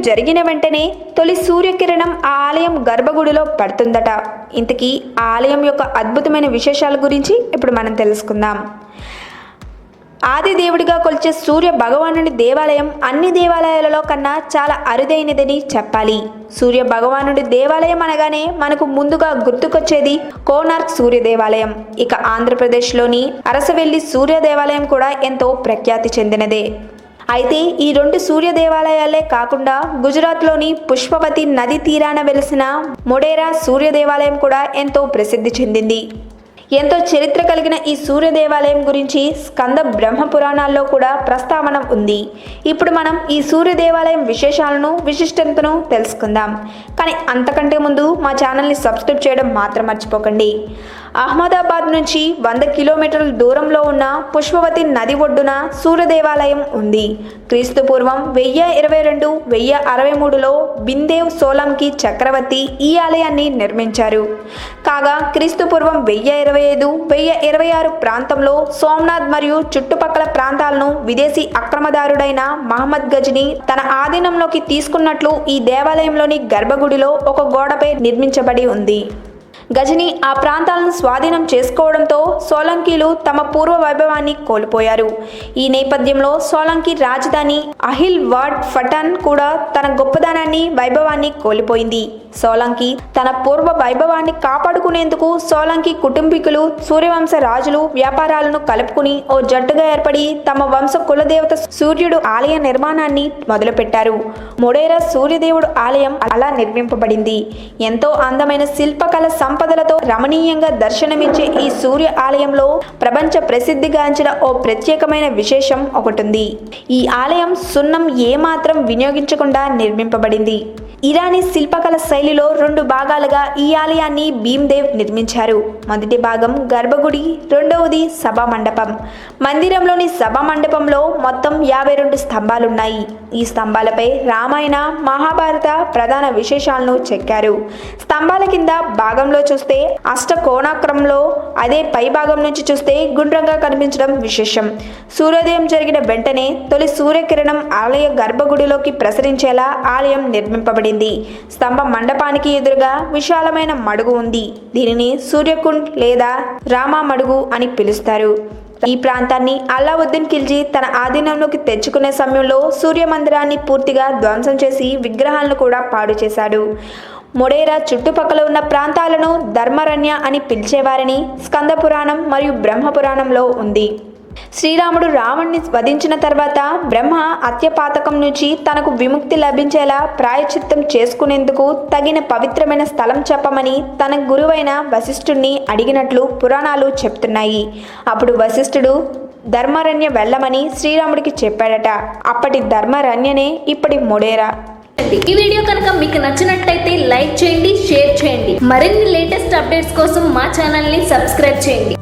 జరిగిన వెంటనే తొలి సూర్యకిరణం ఆ ఆలయం గర్భగుడిలో పడుతుందట. ఇంతకీ ఆ ఆలయం యొక్క అద్భుతమైన విశేషాల గురించి ఇప్పుడు మనం తెలుసుకుందాం. ఆది దేవుడిగా కొలిచే సూర్య భగవానుడి దేవాలయం అన్ని దేవాలయాలలో కన్నా చాలా అరుదైనదని చెప్పాలి. సూర్య భగవానుడి దేవాలయం అనగానే మనకు ముందుగా గుర్తుకొచ్చేది కోనార్క్ సూర్య దేవాలయం. ఇక ఆంధ్రప్రదేశ్లోని అరసవెల్లి సూర్య దేవాలయం కూడా ఎంతో ప్రఖ్యాతి చెందినదే. అయితే ఈ రెండు సూర్య దేవాలయాలే కాకుండా గుజరాత్లోని పుష్పవతి నది తీరాన వెలిసిన మొడేరా సూర్య దేవాలయం కూడా ఎంతో ప్రసిద్ధి చెందింది. ఎంతో చరిత్ర కలిగిన ఈ సూర్య దేవాలయం గురించి స్కంద బ్రహ్మ పురాణాల్లో కూడా ప్రస్తావన ఉంది. ఇప్పుడు మనం ఈ సూర్య దేవాలయం విశేషాలను విశిష్టతను తెలుసుకుందాం. కానీ అంతకంటే ముందు మా ఛానల్ని సబ్స్క్రైబ్ చేయడం మాత్రం మర్చిపోకండి. అహ్మదాబాద్ నుంచి 100 కిలోమీటర్ల దూరంలో ఉన్న పుష్పవతి నది ఒడ్డున సూర్య దేవాలయం ఉంది. క్రీస్తు పూర్వం 1022 1063లో బిందేవ్ సోలంకి చక్రవర్తి ఈ ఆలయాన్ని నిర్మించారు. కాగా క్రీస్తు పూర్వం 1025 1026 ప్రాంతంలో సోమనాథ్ మరియు చుట్టుపక్కల ప్రాంతాలను విదేశీ అక్రమదారుడైన మహమ్మద్ గజని తన ఆధీనంలోకి తీసుకున్నట్లు ఈ దేవాలయంలోని గర్భగుడిలో ఒక గోడపై నిర్మించబడి ఉంది. గజని ఆ ప్రాంతాలను స్వాధీనం చేసుకోవడంతో సోలంకీలు తమ పూర్వ వైభవాన్ని కోల్పోయారు. ఈ నేపథ్యంలో సోలంకి రాజధాని అహిల్ వాడ్ ఫటన్ కూడా తన గొప్పదనాన్ని వైభవాన్ని కోల్పోయింది. సోలంకి తన పూర్వ వైభవాన్ని కాపాడుకునేందుకు సోలంకి కుటుంబీకులు సూర్యవంశ రాజులు వ్యాపారాలను కలుపుకుని ఓ జట్టుగా ఏర్పడి తమ వంశ కులదేవత సూర్యుడు ఆలయ నిర్మాణాన్ని మొదలుపెట్టారు. మొడేరా సూర్యదేవుడు ఆలయం అలా నిర్మింపబడింది. ఎంతో అందమైన శిల్పకళ సంపదలతో రమణీయంగా దర్శనమిచ్చే ఈ సూర్య ఆలయంలో ప్రపంచ ప్రసిద్ధిగాంచిన ఓ ప్రత్యేకమైన విశేషం ఒకటుంది. ఈ ఆలయం సున్నం ఏమాత్రం వినియోగించకుండా నిర్మింపబడింది. ఇరానీ శిల్పకళ శైలిలో 2 భాగాలుగా ఈ ఆలయాన్ని భీమ్దేవ్ నిర్మించారు. మొదటి భాగం గర్భగుడి, రెండవది సభా మండపం. మందిరంలోని సభా మండపంలో మొత్తం 52 స్తంభాలున్నాయి. ఈ స్తంభాలపై రామాయణ మహాభారత ప్రధాన విశేషాలను చెక్కారు. స్తంభాల కింద భాగంలో చూస్తే అష్టకోణాక్రమంలో, అదే పై భాగం నుంచి చూస్తే గుండ్రంగా కనిపించడం విశేషం. సూర్యోదయం జరిగిన వెంటనే తొలి సూర్యకిరణం ఆలయ గర్భగుడిలోకి ప్రసరించేలా ఆలయం నిర్మింపబడింది. స్తంభ మండపానికి ఎదురుగా విశాలమైన మడుగు ఉంది. దీనిని సూర్యకుండ్ లేదా రామా మడుగు అని పిలుస్తారు. ఈ ప్రాంతాన్ని అల్లావుద్దీన్ ఖిల్జీ తన ఆధీనంలోకి తెచ్చుకునే సమయంలో సూర్య మందిరాన్ని పూర్తిగా ధ్వంసం చేసి విగ్రహాలను కూడా పాడు చేశాడు. మొడేరా చుట్టుపక్కల ఉన్న ప్రాంతాలను ధర్మరణ్య అని పిలిచేవారని స్కంద పురాణం మరియు బ్రహ్మ పురాణంలో ఉంది. శ్రీరాముడు రావణ్ణి వధించిన తర్వాత బ్రహ్మ అత్యపాతకం నుంచి తనకు విముక్తి లభించేలా ప్రాయశ్చిత్తం చేసుకునేందుకు తగిన పవిత్రమైన స్థలం చెప్పమని తన గురువైన వశిష్ఠుడిని అడిగినట్లు పురాణాలు చెప్తున్నాయి. అప్పుడు వశిష్ఠుడు ధర్మరణ్య వెళ్ళమని శ్రీరాముడికి చెప్పాడట. అప్పటి ధర్మరణ్యనే ఇప్పటి మొడేరా. ఈ వీడియో కనుక మీకు నచ్చినట్లయితే లైక్ చేయండి, షేర్ చేయండి. మరిన్ని లేటెస్ట్ అప్డేట్స్ కోసం మా ఛానల్ని సబ్స్క్రైబ్ చేయండి.